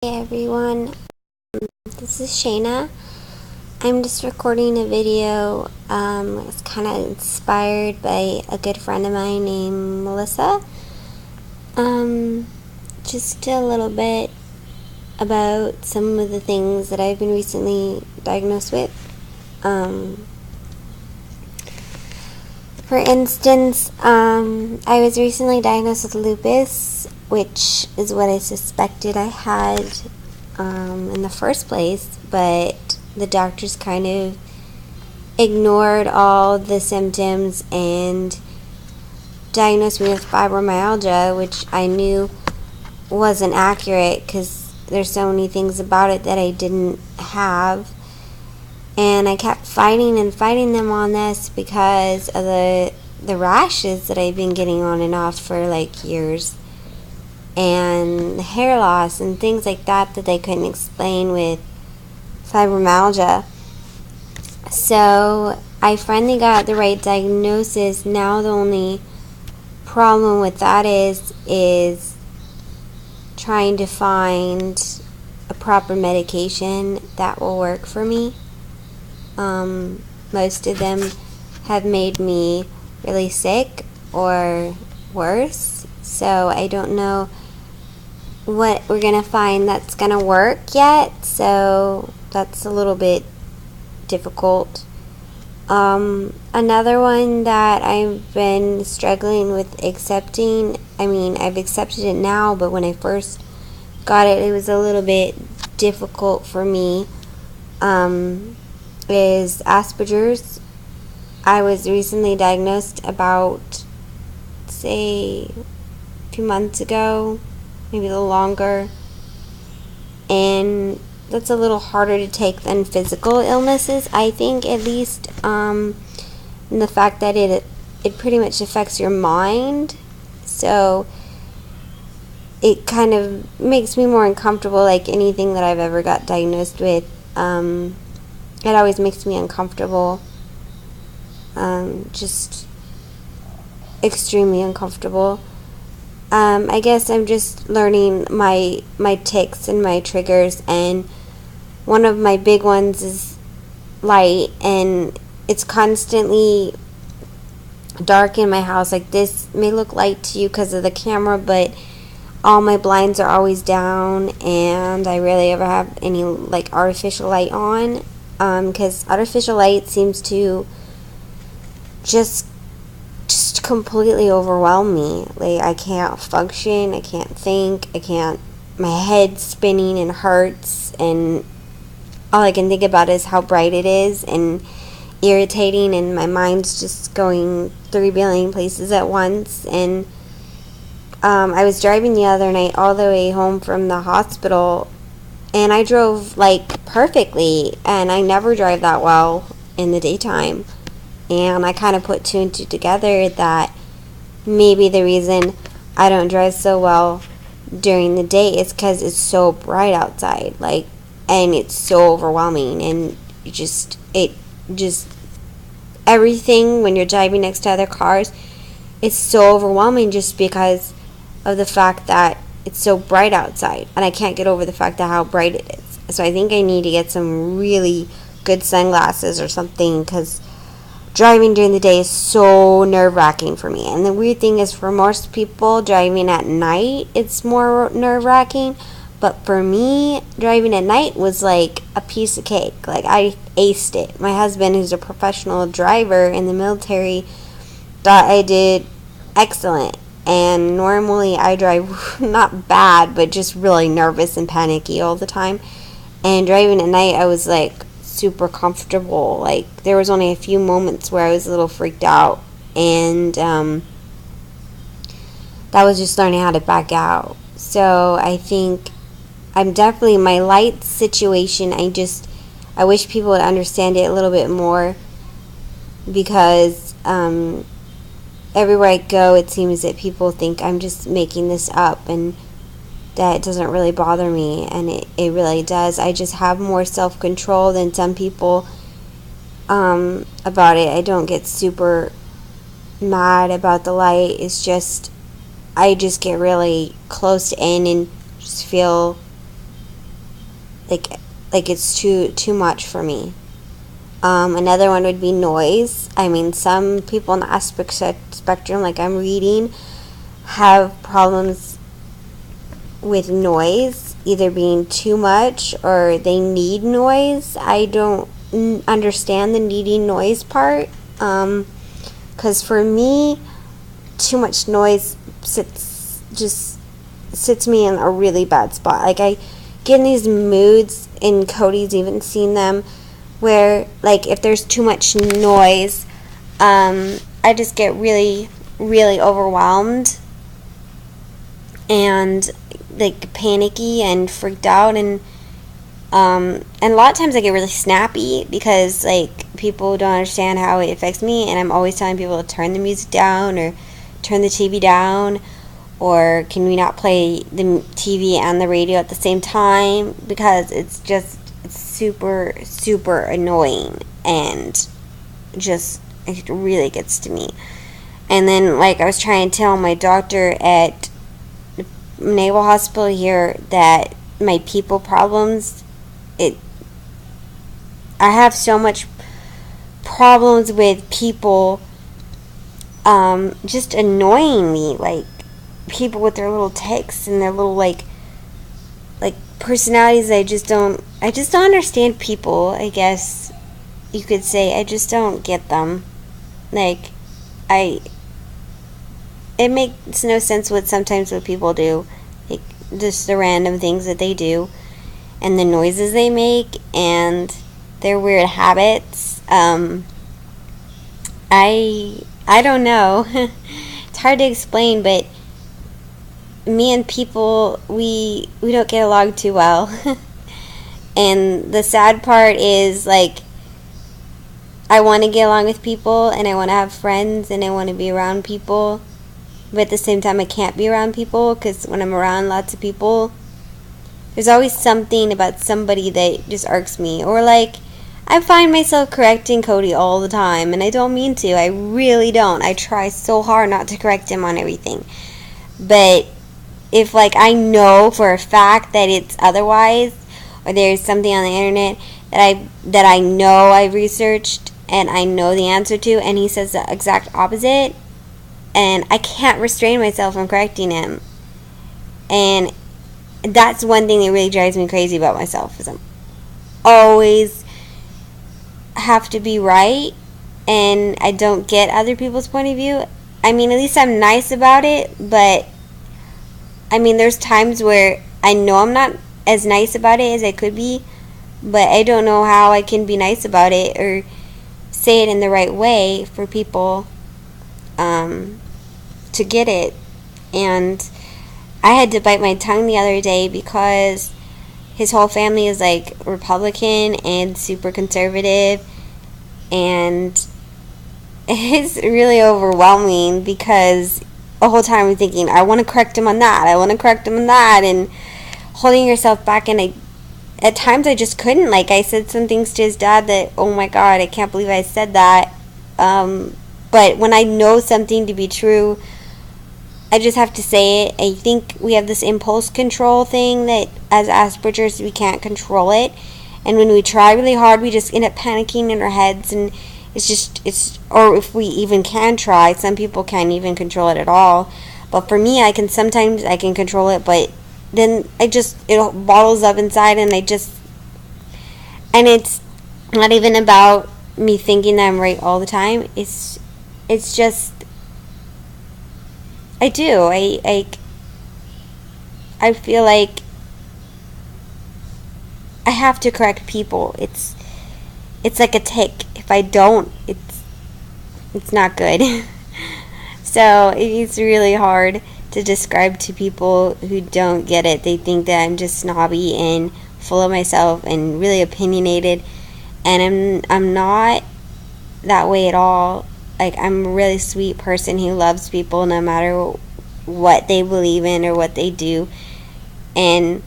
Hey everyone, this is Shayna. I'm just recording a video. It's kind of inspired by a good friend of mine named Melissa. Just a little bit about some of the things that I've been recently diagnosed with. For instance, I was recently diagnosed with lupus, which is what I suspected I had in the first place, but the doctors kind of ignored all the symptoms and diagnosed me with fibromyalgia, which I knew wasn't accurate because there's so many things about it that I didn't have. And I kept fighting them on this because of the rashes that I've been getting on and off for like years, and the hair loss and things like that they couldn't explain with fibromyalgia. So I finally got the right diagnosis. Now the only problem with that is trying to find a proper medication that will work for me. Most of them have made me really sick or worse, so I don't know what we're gonna find that's gonna work yet, so that's a little bit difficult. Another one that I've been struggling with accepting, I've accepted it now, but when I first got it, it was a little bit difficult for me, is aspergers. I was recently diagnosed about, say, a few months ago, maybe a little longer, and that's a little harder to take than physical illnesses, I think, at least, and the fact that it pretty much affects your mind, so it kind of makes me more uncomfortable. Like anything that I've ever got diagnosed with, it always makes me uncomfortable, just extremely uncomfortable. I guess I'm just learning my tics and my triggers, and one of my big ones is light, and it's constantly dark in my house. Like, this may look light to you because of the camera, but all my blinds are always down, and I rarely ever have any like artificial light on, because artificial light seems to just completely overwhelm me. Like, I can't function, I can't think, my head's spinning and hurts, and all I can think about is how bright it is and irritating, and my mind's just going 3 billion places at once. And I was driving the other night all the way home from the hospital, and I drove like perfectly, and I never drive that well in the daytime. And I kind of put 2 and 2 together that maybe the reason I don't drive so well during the day is because it's so bright outside, like, and it's so overwhelming, and it just everything when you're driving next to other cars, it's so overwhelming just because of the fact that it's so bright outside, and I can't get over the fact that how bright it is. So I think I need to get some really good sunglasses or something, because driving during the day is so nerve-wracking for me. And the weird thing is, for most people, driving at night, it's more nerve-wracking. But for me, driving at night was like a piece of cake. Like, I aced it. My husband, who's a professional driver in the military, thought I did excellent. And normally I drive not bad, but just really nervous and panicky all the time. And driving at night, I was like super comfortable. Like, there was only a few moments where I was a little freaked out, and that was just learning how to back out. So I think I'm definitely, my light situation, I wish people would understand it a little bit more, because everywhere I go, it seems that people think I'm just making this up, and that it doesn't really bother me, and it really does. I just have more self-control than some people about it. I don't get super mad about the light. It's just, I just get really close in and just feel like it's too much for me. Another one would be noise. I mean, some people on the Aspergers spectrum, like I'm reading, have problems with noise, either being too much or they need noise. I don't understand the needing noise part, because for me, too much noise sits me in a really bad spot. Like I get in these moods, and Cody's even seen them, where like if there's too much noise, I just get really, really overwhelmed and like panicky and freaked out, and a lot of times I get really snappy because like people don't understand how it affects me, and I'm always telling people to turn the music down or turn the TV down, or can we not play the TV and the radio at the same time, because it's super, super annoying, and just it really gets to me. And then like I was trying to tell my doctor at Naval Hospital here that my people problems, I have so much problems with people just annoying me, like people with their little tics and their little like personalities. I just don't understand people, I guess you could say. I just don't get them. Like it makes no sense what people do, like just the random things that they do and the noises they make and their weird habits. I don't know. It's hard to explain, but me and people, we don't get along too well. And the sad part is, like, I want to get along with people, and I want to have friends, and I want to be around people, but at the same time I can't be around people, because when I'm around lots of people, there's always something about somebody that just irks me. Or like, I find myself correcting Cody all the time, and I don't mean to. I really don't. I try so hard not to correct him on everything. But if like I know for a fact that it's otherwise, or there's something on the internet that I know I've researched and I know the answer to, and he says the exact opposite, and I can't restrain myself from correcting him. And that's one thing that really drives me crazy about myself, is I'm always have to be right, and I don't get other people's point of view. I mean, at least I'm nice about it, but I mean, there's times where I know I'm not as nice about it as I could be, but I don't know how I can be nice about it or say it in the right way for people to get it. And I had to bite my tongue the other day because his whole family is like Republican and super conservative, and it's really overwhelming because the whole time I'm thinking, I want to correct him on that, and holding yourself back. And at times I just couldn't. Like, I said some things to his dad that, oh my god, I can't believe I said that. But when I know something to be true, I just have to say it. I think we have this impulse control thing that as Aspergers we can't control it, and when we try really hard we just end up panicking in our heads, and or if we even can try, some people can't even control it at all. But for me, I can control it, but then it bottles up inside, and it's not even about me thinking that I'm right all the time. It's just I feel like I have to correct people. It's like a tick. If I don't, it's not good. So it's really hard to describe to people who don't get it. They think that I'm just snobby and full of myself and really opinionated, and I'm not that way at all. Like, I'm a really sweet person who loves people no matter what they believe in or what they do. And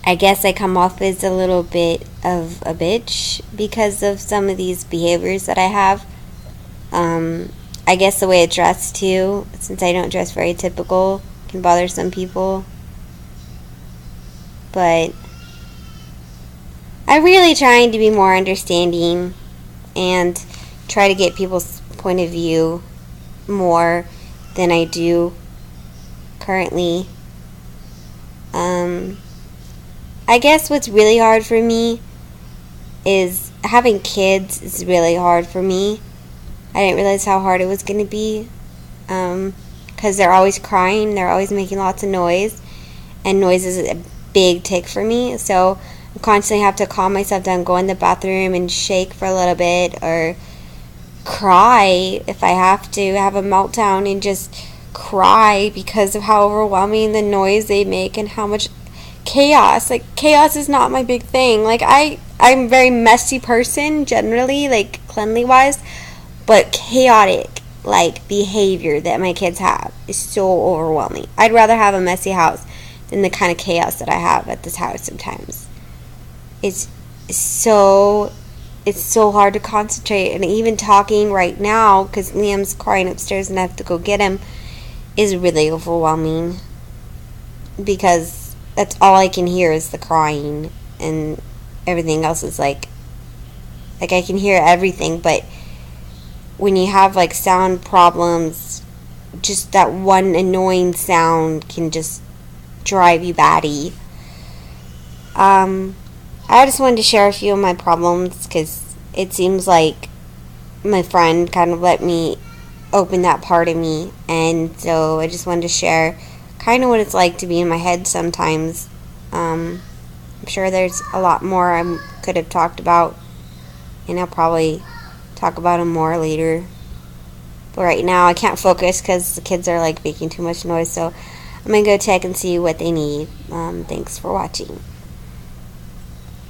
I guess I come off as a little bit of a bitch because of some of these behaviors that I have. I guess the way I dress too, since I don't dress very typical, can bother some people. But I'm really trying to be more understanding and try to get people's point of view more than I do currently. I guess what's really hard for me is having kids is really hard for me. I didn't realize how hard it was going to be, because they're always crying, they're always making lots of noise, and noise is a big tick for me, so I constantly have to calm myself down, go in the bathroom and shake for a little bit, or cry if I have to, have a meltdown and just cry because of how overwhelming the noise they make and how much chaos. Like, chaos is not my big thing. Like, I'm a very messy person generally, like cleanly wise, but chaotic like behavior that my kids have is so overwhelming. I'd rather have a messy house than the kind of chaos that I have at this house sometimes. It's so hard to concentrate, and even talking right now because Liam's crying upstairs and I have to go get him is really overwhelming, because that's all I can hear is the crying, and everything else is like I can hear everything, but when you have like sound problems, just that one annoying sound can just drive you batty. I just wanted to share a few of my problems because it seems like my friend kind of let me open that part of me, and so I just wanted to share kind of what it's like to be in my head sometimes. I'm sure there's a lot more I could have talked about, and I'll probably talk about them more later. But right now I can't focus because the kids are like making too much noise, so I'm going to go check and see what they need. Thanks for watching.